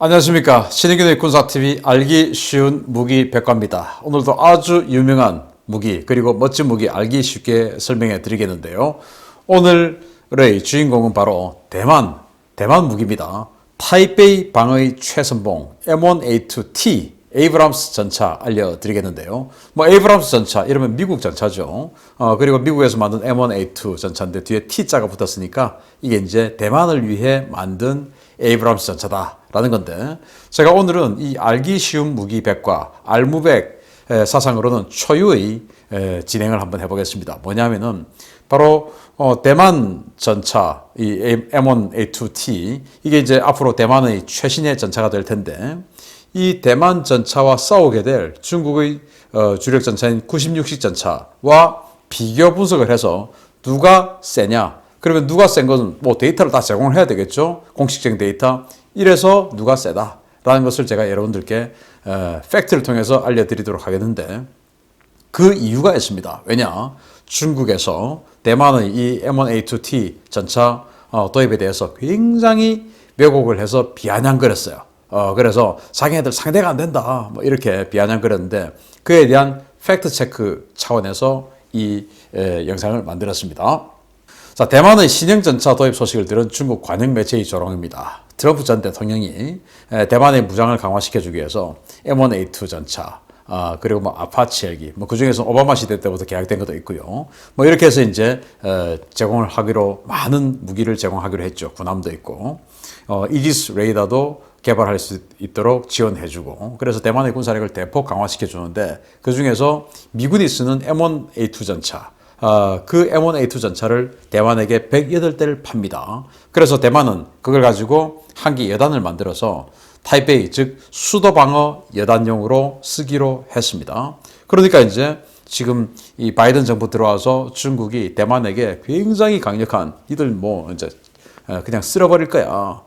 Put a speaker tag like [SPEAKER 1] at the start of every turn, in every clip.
[SPEAKER 1] 안녕하십니까. 신인균의 군사TV 알기 쉬운 무기 백과입니다. 오늘도 아주 유명한 무기 그리고 멋진 무기 알기 쉽게 설명해 드리겠는데요. 오늘의 주인공은 바로 대만 무기입니다. 타이베이 방의 최선봉 M1A2T 에이브람스 전차 알려드리겠는데요. 에이브람스 전차 이러면 미국 전차죠. 그리고 미국에서 만든 M1A2 전차인데 뒤에 T자가 붙었으니까 이게 이제 대만을 위해 만든 에이브람스 전차다라는 건데, 제가 오늘은 이 알기 쉬운 무기 백과 알무백 사상으로는 초유의 진행을 한번 해보겠습니다. 뭐냐면은 바로 대만 전차 이 M1A2T 이게 이제 앞으로 대만의 최신의 전차가 될 텐데, 이 대만 전차와 싸우게 될 중국의 주력 전차인 96식 전차와 비교 분석을 해서 누가 세냐, 그러면 누가 센 것은 데이터를 다 제공을 해야 되겠죠. 공식적인 데이터. 이래서 누가 세다라는 것을 제가 여러분들께 팩트를 통해서 알려드리도록 하겠는데, 그 이유가 있습니다. 왜냐? 중국에서 대만의 이 M1A2T 전차 도입에 대해서 굉장히 왜곡을 해서 비아냥거렸어요. 그래서 자기네들 상대가 안 된다 이렇게 비아냥거렸는데, 그에 대한 팩트 체크 차원에서 이 영상을 만들었습니다. 자, 대만의 신형 전차 도입 소식을 들은 중국 관영 매체의 조롱입니다. 트럼프 전 대통령이 대만의 무장을 강화시켜주기 위해서 M1A2 전차, 그리고 아파치 헬기, 그 중에서 오바마 시대 때부터 계약된 것도 있고요. 이렇게 해서 이제 제공을 하기로, 많은 무기를 제공하기로 했죠. 군함도 있고, 이지스 레이더도 개발할 수 있도록 지원해주고, 그래서 대만의 군사력을 대폭 강화시켜주는데, 그 중에서 미군이 쓰는 M1A2 전차, 그 M1A2 전차를 대만에게 108대를 팝니다. 그래서 대만은 그걸 가지고 한기 여단을 만들어서 타이베이, 즉 수도방어 여단용으로 쓰기로 했습니다. 그러니까 이제 지금 이 바이든 정부 들어와서 중국이 대만에게 굉장히 강력한, 이들 이제 그냥 쓸어버릴 거야,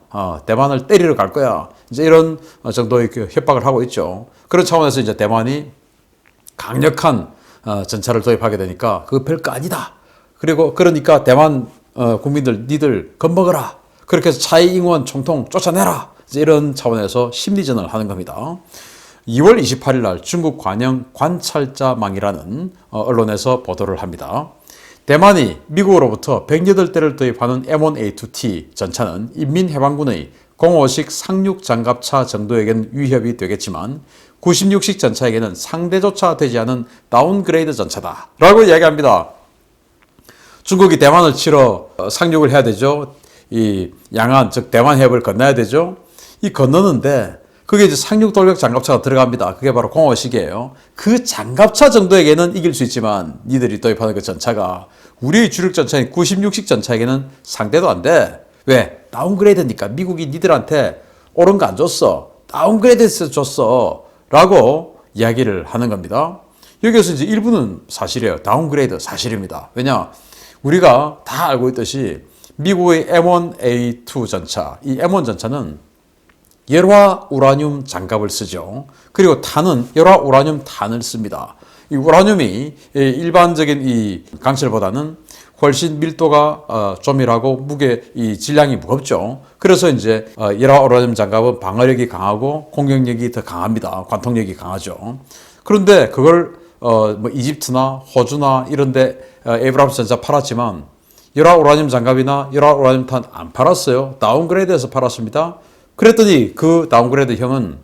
[SPEAKER 1] 대만을 때리러 갈 거야, 이제 이런 정도의 협박을 하고 있죠. 그런 차원에서 이제 대만이 강력한 전차를 도입하게 되니까 그거 별거 아니다. 그러니까 대만 국민들 니들 겁먹어라. 그렇게 해서 차이잉원 총통 쫓아내라. 이제 이런 차원에서 심리전을 하는 겁니다. 2월 28일 날 중국 관영 관찰자망이라는 언론에서 보도를 합니다. 대만이 미국으로부터 108대를 도입하는 M1A2T 전차는 인민해방군의 05식 상륙 장갑차 정도에겐 위협이 되겠지만 96식 전차에게는 상대조차 되지 않은 다운그레이드 전차다 라고 이야기합니다. 중국이 대만을 치러 상륙을 해야 되죠. 이 양안, 즉 대만 해협을 건너야 되죠. 이 건너는데 그게 이제 상륙 돌격 장갑차가 들어갑니다. 그게 바로 05식이에요. 그 장갑차 정도에게는 이길 수 있지만 니들이 도입하는 그 전차가 우리의 주력 전차인 96식 전차에게는 상대도 안 돼. 왜? 다운그레이드니까. 미국이 니들한테 옳은 거 안 줬어. 다운그레이드해서 줬어. 라고 이야기를 하는 겁니다. 여기서 이제 일부는 사실이에요. 다운그레이드 사실입니다. 왜냐? 우리가 다 알고 있듯이 미국의 M1A2 전차, 이 M1 전차는 열화 우라늄 장갑을 쓰죠. 그리고 탄은 열화 우라늄 탄을 씁니다. 이 우라늄이 일반적인 이 강철보다는 훨씬 밀도가 조밀하고 이 질량이 무겁죠. 그래서 이제 열화 우라늄 장갑은 방어력이 강하고 공격력이 더 강합니다. 관통력이 강하죠. 그런데 그걸 이집트나 호주나 이런데 에이브람스 전차 팔았지만 열화 우라늄 장갑이나 열화 우라늄 탄 안 팔았어요. 다운그레이드해서 팔았습니다. 그랬더니 그 다운그레이드형은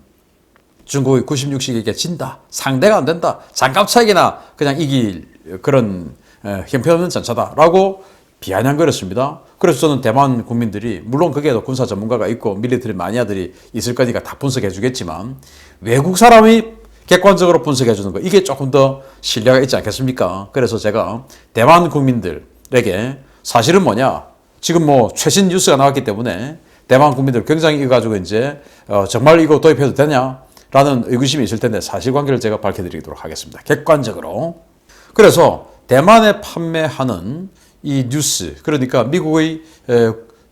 [SPEAKER 1] 중국의 96식에게 진다. 상대가 안 된다. 장갑차에게나 그냥 이길 그런 형편없는 전차다라고 비아냥거렸습니다. 그래서 저는 대만 국민들이, 물론 거기에도 군사 전문가가 있고 밀리터리 마니아들이 있을 거니까 다 분석해 주겠지만, 외국 사람이 객관적으로 분석해 주는 거, 이게 조금 더 신뢰가 있지 않겠습니까? 그래서 제가 대만 국민들에게 사실은 뭐냐, 지금 최신 뉴스가 나왔기 때문에 대만 국민들 굉장히 이거 가지고 이제 정말 이거 도입해도 되냐라는 의구심이 있을 텐데, 사실관계를 제가 밝혀드리도록 하겠습니다. 객관적으로. 그래서 대만에 판매하는 이 뉴스, 그러니까 미국의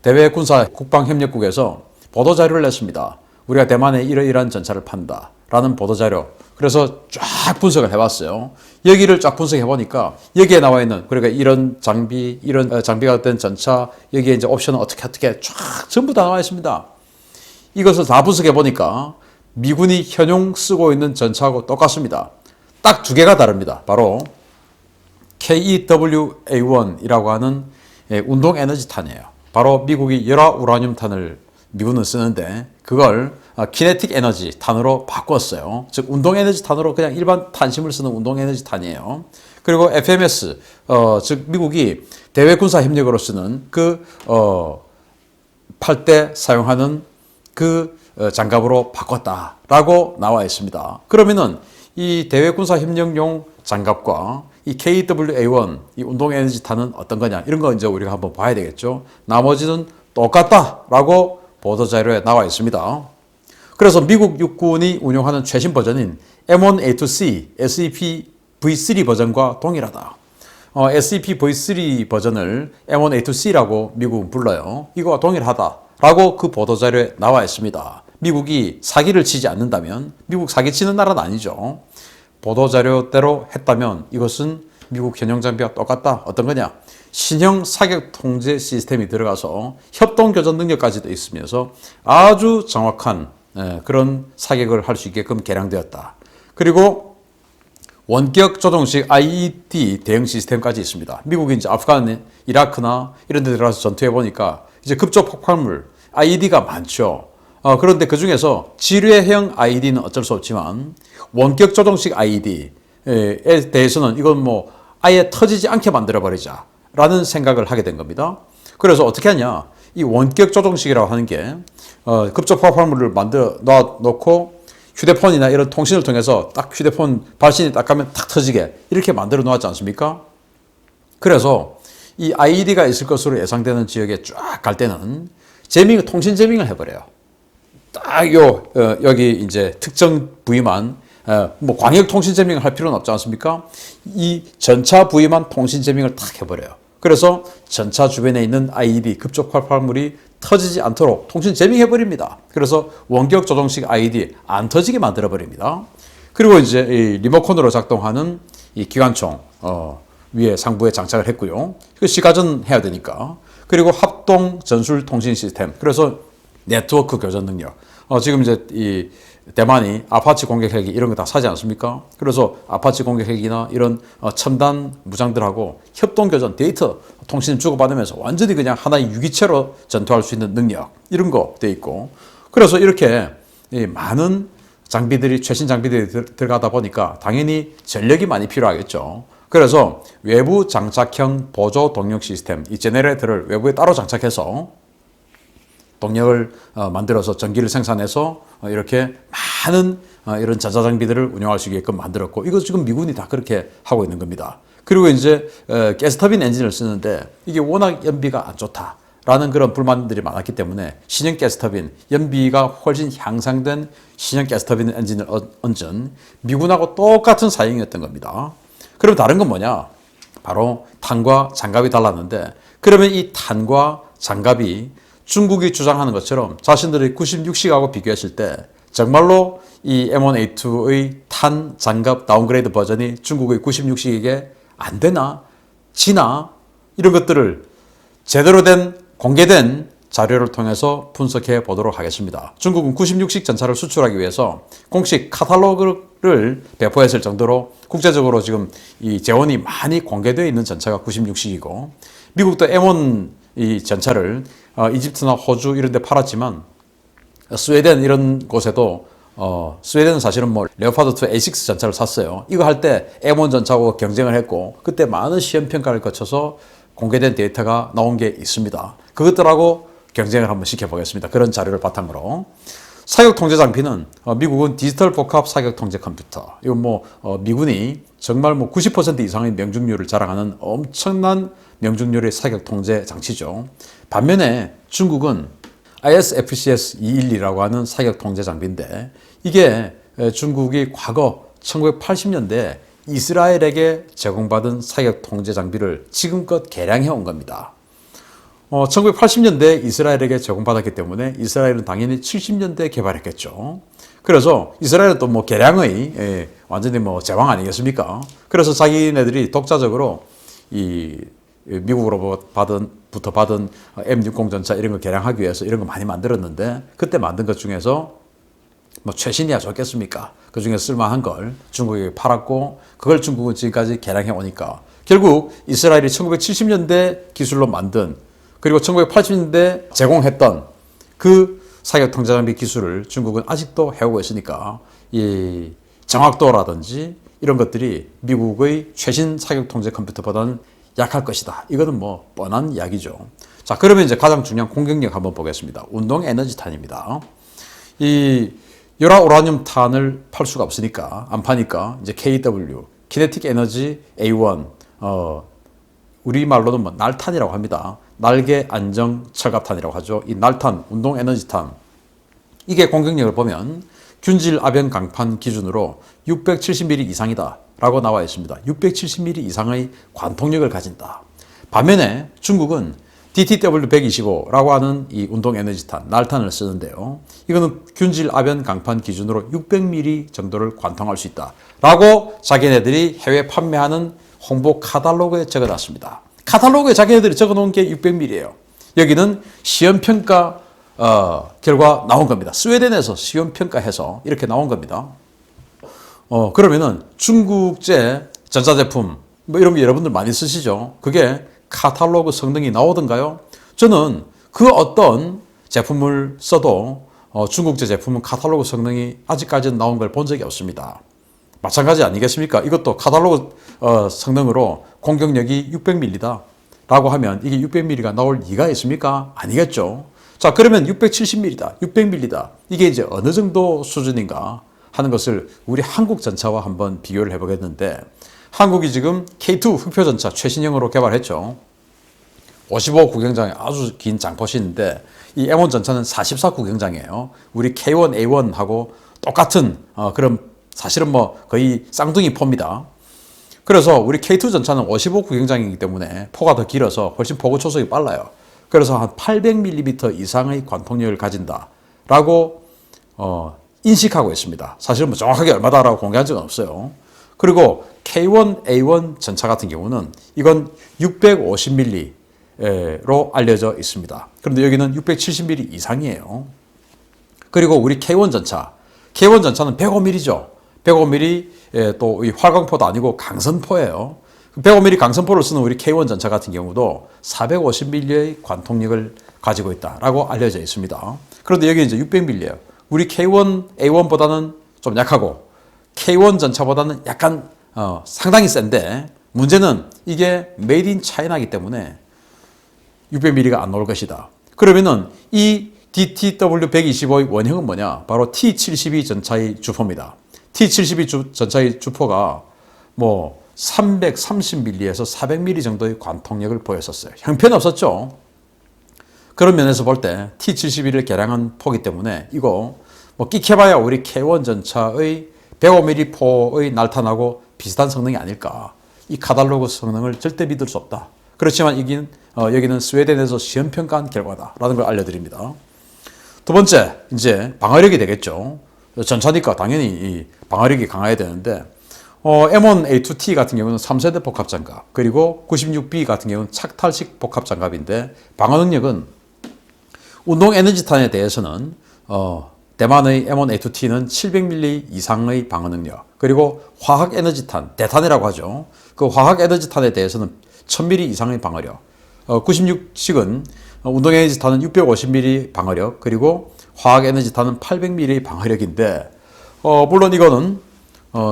[SPEAKER 1] 대외 군사 국방협력국에서 보도자료를 냈습니다. 우리가 대만에 이러이러한 전차를 판다라는 보도자료. 그래서 쫙 분석을 해봤어요. 여기를 쫙 분석해보니까 여기에 나와 있는, 그러니까 이런 장비가 된 전차, 여기에 이제 옵션은 어떻게 쫙 전부 다 나와 있습니다. 이것을 다 분석해 보니까 미군이 현용 쓰고 있는 전차하고 똑같습니다. 딱 두 개가 다릅니다. 바로 KEWA1이라고 하는 운동 에너지 탄이에요. 바로 미국이 열화 우라늄 탄을 미군은 쓰는데 그걸 키네틱 에너지 탄으로 바꿨어요. 즉 운동 에너지 탄으로 그냥 일반 탄심을 쓰는 운동 에너지 탄이에요. 그리고 FMS 즉 미국이 대외 군사 협력으로 쓰는 팔 때 사용하는 장갑으로 바꿨다라고 나와 있습니다. 그러면은 이 대외 군사 협력용 장갑과 이 KWA1 이 운동 에너지 탄은 어떤 거냐 이런 거 이제 우리가 한번 봐야 되겠죠. 나머지는 똑같다라고 보도 자료에 나와 있습니다. 그래서 미국 육군이 운용하는 최신 버전인 M1A2C SEP V3 버전과 동일하다. SEP V3 버전을 M1A2C라고 미국은 불러요. 이거와 동일하다라고 그 보도 자료에 나와 있습니다. 미국이 사기를 치지 않는다면 미국 사기치는 나라는 아니죠. 보도 자료대로 했다면 이것은 미국 현형 장비와 똑같다. 어떤 거냐? 신형 사격 통제 시스템이 들어가서 협동 교전 능력까지도 있으면서 아주 정확한 그런 사격을 할 수 있게끔 개량되었다. 그리고 원격 조종식 IED 대응 시스템까지 있습니다. 미국이 이제 아프간, 이라크나 이런 데 들어가서 전투해 보니까 이제 급조 폭발물 IED가 많죠. 그런데 그 중에서 지뢰형 IED는 어쩔 수 없지만 원격 조종식 IED에 대해서는 이건 뭐 아예 터지지 않게 만들어 버리자 라는 생각을 하게 된 겁니다. 그래서 어떻게 하냐? 이 원격 조종식이라고 하는 게 급조 폭발물을 만들어 놓고 휴대폰이나 이런 통신을 통해서 딱 휴대폰 발신이 딱 가면 탁 터지게 이렇게 만들어 놓았지 않습니까? 그래서 이 IED가 있을 것으로 예상되는 지역에 쫙 갈 때는 통신 제밍을 해버려요. 딱 여기 이제 특정 부위만 뭐 광역 통신 제밍을 할 필요는 없지 않습니까? 이 전차 부위만 통신 제밍을 탁 해버려요. 그래서 전차 주변에 있는 IED 급속 폭발물이 터지지 않도록 통신 제밍해버립니다. 그래서 원격 조종식 IED 안 터지게 만들어버립니다. 그리고 이제 이 리모컨으로 작동하는 이 기관총 위에 상부에 장착을 했고요. 그 시가전 해야 되니까. 그리고 합동 전술 통신 시스템. 그래서 네트워크 교전 능력. 지금 이제 이 대만이 아파치 공격 헬기 이런 거 다 사지 않습니까? 그래서 아파치 공격 헬기나 이런 첨단 무장들하고 협동 교전 데이터 통신 주고받으면서 완전히 그냥 하나의 유기체로 전투할 수 있는 능력 이런 거 돼 있고 그래서 이렇게 많은 장비들이 최신 장비들이 들어가다 보니까 당연히 전력이 많이 필요하겠죠. 그래서 외부 장착형 보조 동력 시스템 이 제네레이터를 외부에 따로 장착해서 동력을 만들어서 전기를 생산해서 이렇게 많은 이런 전자장비들을 운영할 수 있게끔 만들었고 이거 지금 미군이 다 그렇게 하고 있는 겁니다. 그리고 이제 가스터빈 엔진을 쓰는데 이게 워낙 연비가 안 좋다라는 그런 불만들이 많았기 때문에 신형 가스터빈 연비가 훨씬 향상된 신형 가스터빈 엔진을 얹은 미군하고 똑같은 사양이었던 겁니다. 그럼 다른 건 뭐냐? 바로 탄과 장갑이 달랐는데 그러면 이 탄과 장갑이 중국이 주장하는 것처럼 자신들의 96식하고 비교했을 때 정말로 이 M1A2의 탄 장갑 다운그레이드 버전이 중국의 96식에게 안 되나? 지나? 이런 것들을 제대로 된 공개된 자료를 통해서 분석해 보도록 하겠습니다. 중국은 96식 전차를 수출하기 위해서 공식 카탈로그를 배포했을 정도로 국제적으로 지금 이 재원이 많이 공개되어 있는 전차가 96식이고 미국도 M1 이 전차를 이집트나 호주 이런 데 팔았지만 스웨덴 이런 곳에도 스웨덴은 사실은 뭐 레오파드2 A6 전차를 샀어요. 이거 할 때 M1 전차하고 경쟁을 했고 그때 많은 시험 평가를 거쳐서 공개된 데이터가 나온 게 있습니다. 그것들하고 경쟁을 한번 시켜보겠습니다. 그런 자료를 바탕으로. 사격 통제 장비는 미국은 디지털 복합 사격 통제 컴퓨터. 이건 뭐 미군이 정말 뭐 90% 이상의 명중률을 자랑하는 엄청난 명중률의 사격 통제 장치죠. 반면에 중국은 ISFCS-212라고 하는 사격 통제 장비인데 이게 중국이 과거 1980년대 이스라엘에게 제공받은 사격 통제 장비를 지금껏 개량해 온 겁니다. 1980년대 이스라엘에게 제공받았기 때문에 이스라엘은 당연히 70년대에 개발했겠죠. 그래서 이스라엘은 또 뭐 개량의 완전히 뭐 제왕 아니겠습니까? 그래서 자기네들이 독자적으로 이 미국으로부터 받은 M60 전차 이런 거 개량하기 위해서 이런 거 많이 만들었는데 그때 만든 것 중에서 뭐 최신이야 좋겠습니까? 그 중에 쓸만한 걸 중국에게 팔았고 그걸 중국은 지금까지 개량해 오니까 결국 이스라엘이 1970년대 기술로 만든 그리고 1980년대 제공했던 그 사격 통제 장비 기술을 중국은 아직도 해오고 있으니까 이 정확도라든지 이런 것들이 미국의 최신 사격 통제 컴퓨터보다는 약할 것이다. 이거는 뭐 뻔한 이야기죠. 자, 그러면 이제 가장 중요한 공격력 한번 보겠습니다. 운동 에너지 탄입니다. 이 열화 우라늄 탄을 팔 수가 없으니까 안 파니까 이제 KW, 키네틱 에너지 A1, 우리말로는 뭐 날탄이라고 합니다. 날개 안정 철갑탄이라고 하죠. 이 날탄, 운동 에너지 탄. 이게 공격력을 보면 균질 아변 강판 기준으로 670mm 이상이다 라고 나와 있습니다. 670mm 이상의 관통력을 가진다. 반면에 중국은 DTW-125라고 하는 이 운동 에너지탄, 날탄을 쓰는데요. 이거는 균질 아변 강판 기준으로 600mm 정도를 관통할 수 있다 라고 자기네들이 해외 판매하는 홍보 카탈로그에 적어놨습니다. 카탈로그에 자기네들이 적어놓은 게 600mm예요. 여기는 시험평가 결과 나온 겁니다. 스웨덴에서 시험평가해서 이렇게 나온 겁니다. 그러면은 중국제 전자제품 뭐 이런 거 여러분들 많이 쓰시죠? 그게 카탈로그 성능이 나오던가요? 저는 그 어떤 제품을 써도 중국제 제품은 카탈로그 성능이 아직까지는 나온 걸 본 적이 없습니다. 마찬가지 아니겠습니까? 이것도 카탈로그 성능으로 공격력이 600mm다 라고 하면 이게 600mm가 나올 리가 있습니까? 아니겠죠. 자, 그러면 670mm다, 600mm다. 이게 이제 어느 정도 수준인가 하는 것을 우리 한국 전차와 한번 비교를 해보겠는데 한국이 지금 K2 흑표 전차 최신형으로 개발했죠. 55 구경장에 아주 긴 장포신인데 이 M1 전차는 44 구경장이에요. 우리 K1, A1하고 똑같은 그런 사실은 뭐 거의 쌍둥이 포입니다. 그래서 우리 K2 전차는 55 구경장이기 때문에 포가 더 길어서 훨씬 포구 초속이 빨라요. 그래서 한 800mm 이상의 관통력을 가진다라고 인식하고 있습니다. 사실은 뭐 정확하게 얼마다라고 공개한 적은 없어요. 그리고 K1, A1 전차 같은 경우는 이건 650mm로 알려져 있습니다. 그런데 여기는 670mm 이상이에요. 그리고 우리 K1 전차는 105mm죠. 105mm 또 이 활강포도 아니고 강선포예요. 105mm 강선포를 쓰는 우리 K1 전차 같은 경우도 450mm의 관통력을 가지고 있다라고 알려져 있습니다. 그런데 여기 이제 600mm예요. 우리 K1, A1보다는 좀 약하고 K1 전차보다는 약간 상당히 센데 문제는 이게 메이드 인 차이나이기 때문에 600mm가 안 나올 것이다. 그러면은 이 DTW-125의 원형은 뭐냐? 바로 T-72 전차의 주포입니다. T-72 전차의 주포가 뭐 330mm에서 400mm 정도의 관통력을 보였었어요. 형편없었죠. 그런 면에서 볼 때 T-72를 개량한 포기 때문에 이거 뭐 끼켜봐야 우리 K1 전차의 105mm 포의 날탄하고 비슷한 성능이 아닐까. 이 카탈로그 성능을 절대 믿을 수 없다. 그렇지만 여기는 스웨덴에서 시험평가한 결과다라는 걸 알려드립니다. 두 번째, 이제 방어력이 되겠죠. 전차니까 당연히 이 방어력이 강해야 되는데 M1A2T 같은 경우는 3세대 복합장갑, 그리고 96B 같은 경우는 착탈식 복합장갑인데 방어 능력은 운동 에너지탄에 대해서는 대만의 M1A2T는 700mm 이상의 방어 능력, 그리고 화학 에너지탄, 대탄이라고 하죠. 그 화학 에너지탄에 대해서는 1000mm 이상의 방어력, 96식은 운동 에너지탄은 650mm 방어력, 그리고 화학 에너지탄은 800mm의 방어력인데 물론 이거는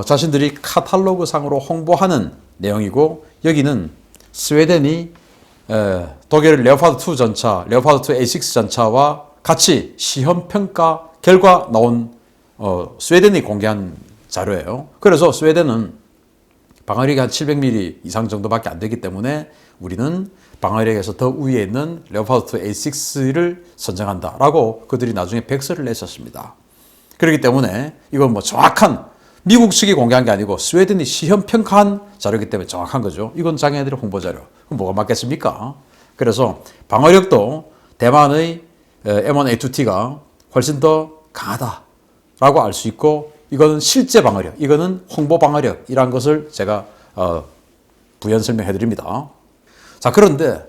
[SPEAKER 1] 자신들이 카탈로그 상으로 홍보하는 내용이고 여기는 스웨덴이 독일 레오파드2 전차, 레오파드2 A6 전차와 같이 시험평가 결과 나온 스웨덴이 공개한 자료예요. 그래서 스웨덴은 방어력이 한 700mm 이상 정도밖에 안 되기 때문에 우리는 방어력에서 더 위에 있는 레오파드2 A6를 선정한다라고 그들이 나중에 백서를 냈었습니다. 그렇기 때문에 이건 뭐 정확한 미국 측이 공개한 게 아니고 스웨덴이 시험 평가한 자료이기 때문에 정확한 거죠. 이건 자기네들의 홍보 자료. 그럼 뭐가 맞겠습니까? 그래서 방어력도 대만의 M1A2T가 훨씬 더 강하다라고 알 수 있고 이거는 실제 방어력, 이거는 홍보 방어력이라는 것을 제가 부연 설명해 드립니다. 자, 그런데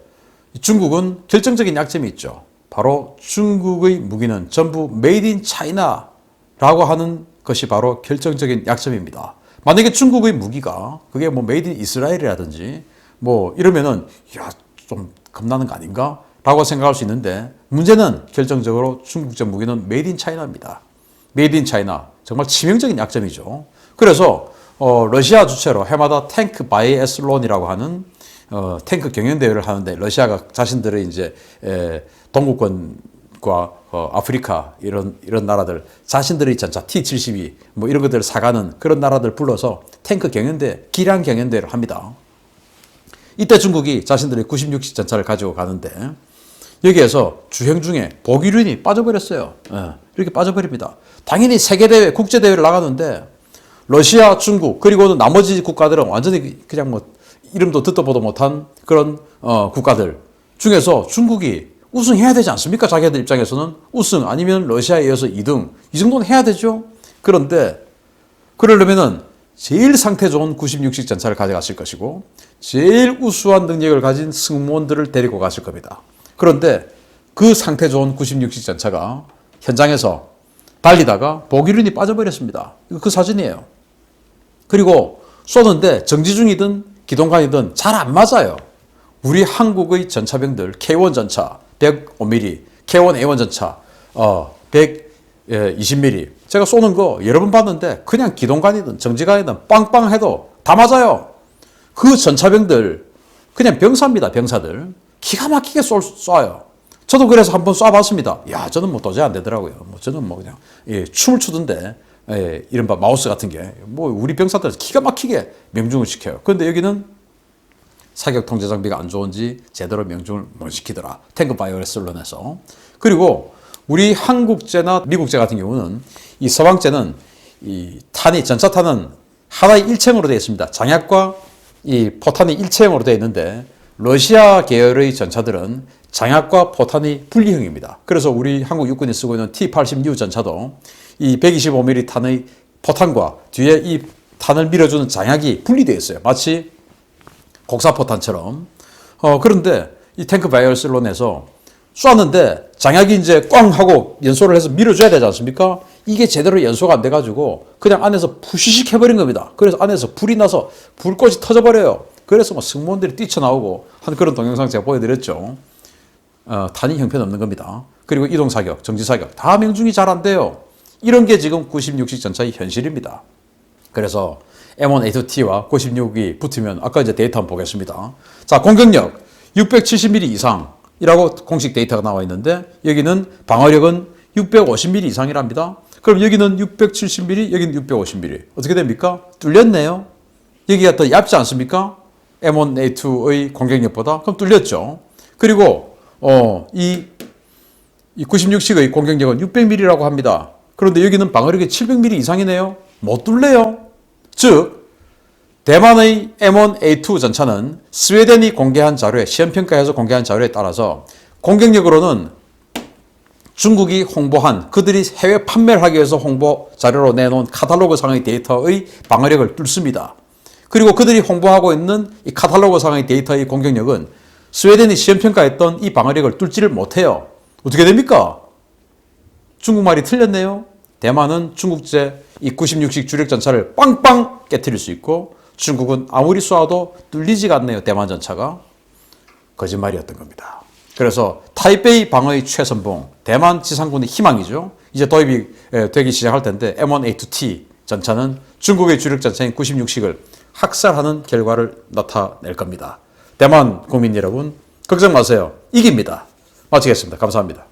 [SPEAKER 1] 중국은 결정적인 약점이 있죠. 바로 중국의 무기는 전부 메이드 인 차이나라고 하는 것이 바로 결정적인 약점입니다. 만약에 중국의 무기가 그게 뭐 메이드 인 이스라엘이라든지 뭐 이러면은 야, 좀 겁나는 거 아닌가? 라고 생각할 수 있는데 문제는 결정적으로 중국제 무기는 메이드 인 차이나입니다. 메이드 인 차이나 정말 치명적인 약점이죠. 그래서 러시아 주최로 해마다 탱크 바이애슬론이라고 하는 탱크 경연 대회를 하는데 러시아가 자신들의 이제 동구권과 아프리카 이런 나라들 자신들의 전차 T-72 뭐 이런 것들을 사가는 그런 나라들 불러서 탱크 경연대 기량 경연대회를 합니다. 이때 중국이 자신들의 96식 전차를 가지고 가는데 여기에서 주행 중에 보기륜이 빠져버렸어요. 이렇게 빠져버립니다. 당연히 세계대회, 국제대회를 나가는데 러시아, 중국 그리고 나머지 국가들은 완전히 그냥 뭐 이름도 듣도 보도 못한 그런 국가들 중에서 중국이 우승해야 되지 않습니까? 자기들 입장에서는 우승 아니면 러시아에 이어서 2등 이 정도는 해야 되죠. 그런데 그러려면은 제일 상태 좋은 96식 전차를 가져갔을 것이고 제일 우수한 능력을 가진 승무원들을 데리고 갔을 겁니다. 그런데 그 상태 좋은 96식 전차가 현장에서 달리다가 보기륜이 빠져버렸습니다. 그 사진이에요. 그리고 쏘는데 정지 중이든 기동간이든 잘 안 맞아요. 우리 한국의 전차병들 K1 전차 105mm, K1 A1 전차 120mm 제가 쏘는 거 여러 번 봤는데 그냥 기동간이든 정지간이든 빵빵 해도 다 맞아요. 그 전차병들 그냥 병사입니다. 병사들 기가 막히게 쏴요. 저도 그래서 한번 쏴봤습니다. 야, 저는 뭐 도저히 안 되더라고요. 뭐 저는 뭐 그냥 춤을 추던데 이른바 마우스 같은 게 뭐 우리 병사들 기가 막히게 명중을 시켜요. 그런데 여기는 사격 통제 장비가 안 좋은지 제대로 명중을 못 시키더라. 탱크 바이오레슬론에서. 그리고 우리 한국제나 미국제 같은 경우는 이 서방제는 이 탄이 전차탄은 하나의 일체형으로 되어 있습니다. 장약과 이 포탄이 일체형으로 되어 있는데 러시아 계열의 전차들은 장약과 포탄이 분리형입니다. 그래서 우리 한국 육군이 쓰고 있는 T-86 전차도 이 125mm 탄의 포탄과 뒤에 이 탄을 밀어주는 장약이 분리되어 있어요. 마치 곡사포탄처럼. 그런데 이 탱크 바이오슬론에서 쐈는데 장약이 이제 꽝 하고 연소를 해서 밀어줘야 되지 않습니까? 이게 제대로 연소가 안 돼가지고 그냥 안에서 푸시식 해버린 겁니다. 그래서 안에서 불이 나서 불꽃이 터져버려요. 그래서 뭐 승무원들이 뛰쳐나오고 한 그런 동영상 제가 보여드렸죠. 탄이 형편없는 겁니다. 그리고 이동사격, 정지사격 다 명중이 잘 안 돼요. 이런 게 지금 96식 전차의 현실입니다. 그래서 M1A2T와 96이 붙으면 아까 이제 데이터 한번 보겠습니다. 자, 공격력 670mm 이상이라고 공식 데이터가 나와 있는데 여기는 방어력은 650mm 이상이랍니다. 그럼 여기는 670mm, 여기는 650mm. 어떻게 됩니까? 뚫렸네요. 여기가 더 얇지 않습니까? M1A2의 공격력보다. 그럼 뚫렸죠. 그리고 이 96식의 공격력은 600mm라고 합니다. 그런데 여기는 방어력이 700mm 이상이네요. 못 뚫려요. 즉 대만의 M1A2 전차는 스웨덴이 공개한 자료에 시험평가에서 공개한 자료에 따라서 공격력으로는 중국이 홍보한 그들이 해외 판매를 하기 위해서 홍보 자료로 내놓은 카탈로그 상의 데이터의 방어력을 뚫습니다. 그리고 그들이 홍보하고 있는 이 카탈로그 상의 데이터의 공격력은 스웨덴이 시험평가했던 이 방어력을 뚫지를 못해요. 어떻게 됩니까? 중국말이 틀렸네요. 대만은 중국제 이 96식 주력 전차를 빵빵 깨트릴 수 있고 중국은 아무리 쏘아도 뚫리지가 않네요. 대만 전차가. 거짓말이었던 겁니다. 그래서 타이베이 방어의 최선봉, 대만 지상군의 희망이죠. 이제 도입이 되기 시작할 텐데 M1A2T 전차는 중국의 주력 전차인 96식을 학살하는 결과를 나타낼 겁니다. 대만 국민 여러분 걱정 마세요. 이깁니다. 마치겠습니다. 감사합니다.